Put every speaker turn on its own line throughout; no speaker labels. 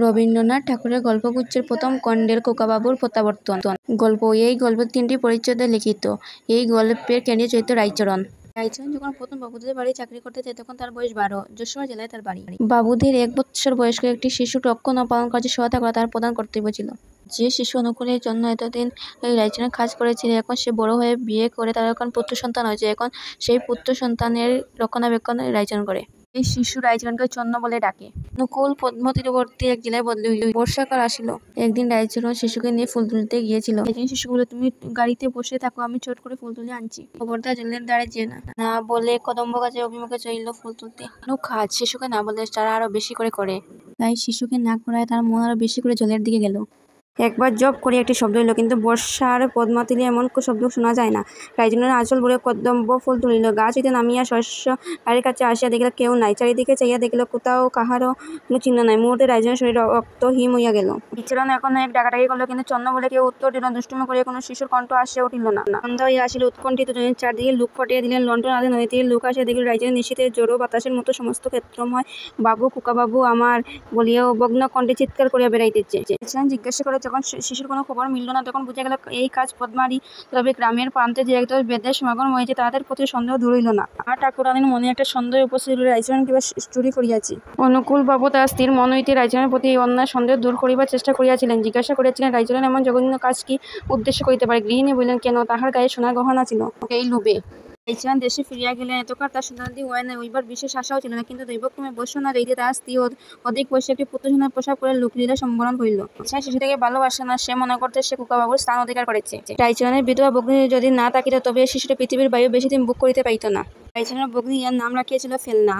রবীন্দ্রনাথ ঠাকুরের গল্পগুচ্ছের প্রথম খণ্ডের খোকাবাবুর প্রত্যাবর্তন গল্প। এই গল্পের 3টি পরিচ্ছেদে লিখিত। এই গল্পের কেন্দ্রীয় চরিত্র রায়চরণ। রায়চরণ যখন প্রথম বাবুদের বাড়ি চাকরি করতে যায় তখন তার বয়স 12। যশোর জেলায় তার বাড়ি। বাবুদের 1 বৎসর বয়স্ক একটি শিশু রক্ষণ ও পালন কার্যে সহায়তা করা তার প্রধান কর্তব্য ছিল। যে শিশু অনুকূলের জন্য এতদিন রায়চরণ কাজ করেছিল, এখন সে বড় হয়ে বিয়ে করে তার এখন পুত্র সন্তান হয়েছে। এখন সেই পুত্র সন্তানের রক্ষণাবেক্ষণ রায়চরণ করে। এই শিশু রায়চরণকে চন্ন বলে ডাকে। অনুকূল পদ্মতীরবর্তী এক জেলায় বদলি হইল। বর্ষাকাল আসিল। একদিন রায়চরণ শিশুকে নিয়ে ফুল তুলিতে গিয়েছিল। একদিন শিশুকে বলল, তুমি গাড়িতে বসে থাকো, আমি চট করে ফুল তুলে আনছি। খবরদার জলের ধারে যে না বলে কদম্ব গাছের অভিমুখে চলিল ফুল তুলতে। কাজ শিশুকে না বলে তারা আরো বেশি করে। তাই শিশুকে না করায় তার মন আরো বেশি করে জলের দিকে গেল। একবার জপ করে একটি শব্দ হইল, কিন্তু বর্ষার পদ্মাতীরে এমন শব্দ শোনা যায় না। রায়চরণের আঁচল ভরে কদম্ব ফুল তুলিল। গাছ হইতে নামিয়া শস্য বাড়ির কাছে আসিয়া দেখিল কেউ নাই। চারিদিকে চাইয়া দেখিল কোথাও কাহারও কোনো চিহ্ন নাই। মুহূর্তে রায়চরণের শরীর রক্তহীন হইয়া গেল। রায়চরণ এখন এক ডাকাডাকি করল, কিন্তু চন্ন বলে কেউ উত্তর দিল না। দুষ্টুমি করিয়া কোনো শিশুর কণ্ঠ আসিয়া উঠিল না। সন্ধ্যা হইয়া আসিল। উৎকণ্ঠিত জনের চারদিকে লোক ফাটিয়া দিলেন লণ্ঠন হাতে। নদী থেকে লোক আসিয়া দেখিল রায়চরণ নিশীথের জোড়ো বাতাসের মতো সমস্ত ক্ষেত্রময় বাবু, খোকাবাবু আমার বলিয়া অবজ্ঞা কণ্ঠে চিৎকার করিয়া বেড়াইতেছে। রায়চরণ জিজ্ঞাসা করে যখন শিশুর কোনো খবর মিলল না, তখন বুঝা গেল এই কাজ পদ্মারই। তবে গ্রামের প্রান্তে যে একদল বেদের সমাগম হয়েছে তাদের প্রতি সন্দেহ দূর হইল না। আর ঠাকুরানীর মনে একটা সন্দেহ উপস্থিত হইল, রায়চরণ কিবা চুরি করিয়াছে। অনুকূলবাবু তার স্ত্রীর মন হইতে রায়চরণের প্রতি এই অন্যায় সন্দেহ দূর করিবার চেষ্টা করিয়াছিলেন। জিজ্ঞাসা করিয়াছিলেন, রায়চরণ এমন জঘন্য কাজ কি উদ্দেশ্য করিতে পারে? গৃহিণী বলিলেন, কেন, তাহার গায়ে সোনার গহনা ছিল, এই লোভে। রায়চরণ দেশে ফিরিয়া গেলেন। এতকাল তার সন্তানাদি হয় না, হইবার বিশেষ আশাও ছিল না। কিন্তু দৈবক্রমে বৎস না যাইতে তাহার স্ত্রী অধিক বয়সে একটি পুত্র সন্তান প্রসব করে লোকলীলা সম্বরণ করিল। শিশুটাকে ভালোবাসে না, সে মনে করতে সে খোকাবাবুর স্থান অধিকার করেছে। রায়চরণের বিধবা ভগ্নী যদি না থাকিত তবে শিশুটা পৃথিবীর বায়ু বেশি দিন বুক করিতে পাইত না। রায়চরণের ভগ্নী ইহার নাম রাখিয়াছিল ফেলনা।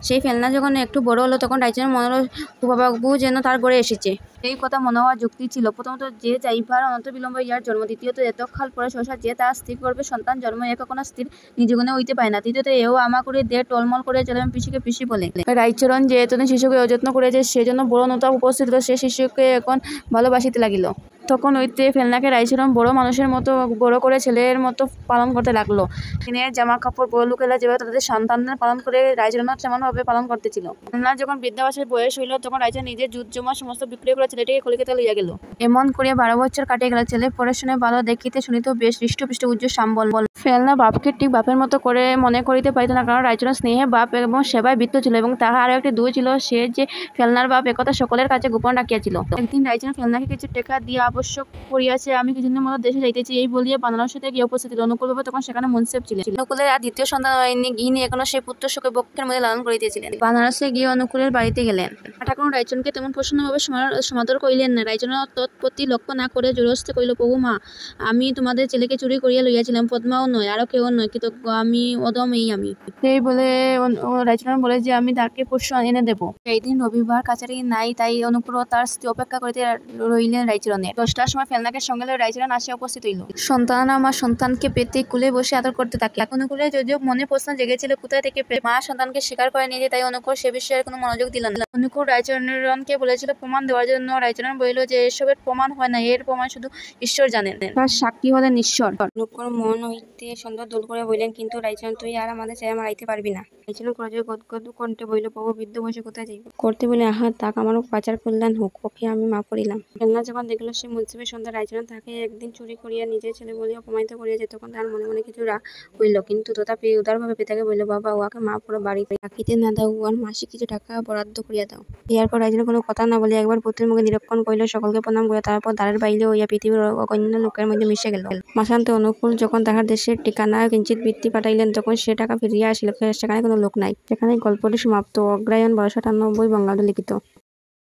সেই ফেলনা যখন একটু বড় হলো তখন রায়চরণ মনে হলো খোকাবাবু যেন তার ঘরে এসেছে। এই কথা মনে হওয়ার যুক্তি ছিল। প্রথমত, যে যাইবার অনন্তবিলম্ব ইহার জন্ম। দ্বিতীয়ত, এতকাল পরে সহসা যে তাহার স্ত্রীর গর্ভে সন্তান জন্ম, এ কখনো স্ত্রীর নিজ গুণে হইতে পারে না। তৃতীয়ত, এও আমা করে দেহ টলমল করে চলে, পিসিকে পিসি বলে। রায়চরণ যে এতদিন শিশুকে অযত্ন করিয়াছে সেজন্য বড় অনুতাপ উপস্থিত হল। সে শিশুকে এখন ভালোবাসিতে লাগিল। তখন হইতে ফেলনাকে রায়চরণ বড় মানুষের মতো বড় করে ছেলের মতো পালন করতে লাগলো। দিনের জামা কাপড় বড় লোকেরা যেভাবে তাদের সন্তানদের পালন করে, রায়চরণও তেমনভাবে পালন করতেছিল। ফেলনার যখন বৃদ্ধাবাসের বয়স হইল তখন রায়চরণ নিজের জুত জমা সমস্ত বিক্রয় করে ছেলেটিকে কলিকাতা লইয়া গেল। এমন করিয়া 12 বৎসর কাটিয়া গেল। ছেলে পড়াশোনায় ভালো, দেখিতে শুনিতেও বেশ হৃষ্টপুষ্ট উজ্জ্বল সাম্বল। ফেলনা বাপকে ঠিক বাপের মতো করে মনে করিতে পারিত না, কারণ রায়চরণ স্নেহে বাপ এবং সেবায় বৃত্ত ছিল, এবং তাহার আরও একটি দুই ছিল, সে যে ফেলনার বাপ একথা সকলের কাছে গোপন রাখিয়াছিল। একদিন রায়চরণ ফেলনাকে কিছু টাকা দিয়া আবশ্যক করিয়াছে, আমি কিছুদিনের মতো দেশে যাইতেছি, এই বলিয়া বানারসিতে গিয়া উপস্থিত হইল। অনুকূলবাবু তখন সেখানে মুন্সেফ ছিলেন। অনুকূলের আর দ্বিতীয় সন্তান হয়নি। গৃহিণী এখনো সেই পুত্র সুখে বক্ষের মধ্যে লালন করিতেছিলেন। বানারসে গিয়ে অনুকূলের বাড়িতে গেলেন। ঠাকুর রায়চরণকে তেমন প্রসন্নভাবে সমাদর করিলেন না। রায়চরণ তৎপ্রতি লক্ষ্য না করে জোরস্তে কহিল, প্রভু মা, আমি তোমাদের ছেলেকে চুরি করিয়া লইয়াছিলাম। পদ্মাও নয়, আরো কেউ নয়, কৃতজ্ঞ আমি অদম, এই আমি। সেই বলে রায়চরণ বলে যে আমি তাকে পরশু এনে দেব। সেই দিন রবিবার, কাছারি নাই, তাই অনুকূল ও তার স্ত্রী অপেক্ষা করিতে রইলেন রায়চরণের। 10টার সময় ফেলনাকে সঙ্গে লইয়া রায়চরণ আসিয়া উপস্থিত হইল। সন্তানরা মা সন্তানকে পেতে কুলে বসে আদর করতে থাকে। অনুকূলের যদিও মনে প্রশ্ন জেগেছিল কোথায় থেকে মা সন্তানকে স্বীকার করে নিয়েছে, তাই অনুকূল সে বিষয়ে কোনো মনোযোগ দিল না। অনুকূল রায়চরণকে বলেছিল প্রমাণ দেওয়ার জন্য। রায়চরণ বলিল যে এসবের প্রমাণ হয় না, এর প্রমাণ শুধু ঈশ্বর জানেন, তার সাক্ষী হলেন ঈশ্বর। অনুকূল মন হইতে সন্দেহ দূর করে বললেন, কিন্তু রায়চরণ, তুই আর আমাদের ছেড়ে মারাইতে পারবি না। রায়চরণ করজোড়ে গদগদ কণ্ঠে বলিল, প্রভু, বৃদ্ধ বয়সে কোথায় যাইব? করতে বলে আহা, তাক আমারও পাচার কল্যাণ হোক, ওকে আমি মাফ করিলাম। ফেলনা যখন দেখিল সে মুন্সিফের সন্তান, রায়চরণ তাকে একদিন চুরি করিয়া নিজের ছেলে বলিয়া অপমানিত করিয়াছে, তখন তার মনে মনে কিছু রাগ হইল, কিন্তু তথাপি উদারভাবে পিতাকে বলিল, বাবা, ওকে মাফ করো, বাড়িতে রাখিতে না দাও, ওর মাসিক কিছু টাকা বরাদ্দ করিয়া দাও। এরপর রায়চরণ কোনো কথা না বলিয়া একবার পুত্রের মুখে নিরীক্ষণ করিল, সকলকে প্রণাম করিয়া তারপর দ্বারের বাইরে হইয়া পৃথিবীর অগণ্য লোকের মধ্যে মিশে গেল। মাসান্তে অনুকূল যখন তাহার দেশের ঠিকানা কিঞ্চিৎ বৃত্তি পাঠাইলেন, তখন সে টাকা ফিরিয়া আসিল। সেখানে কোনো লোক নাই। সেখানে গল্পটি সমাপ্ত। অগ্রহায়ণ 1298 বঙ্গাব্দে লিখিত।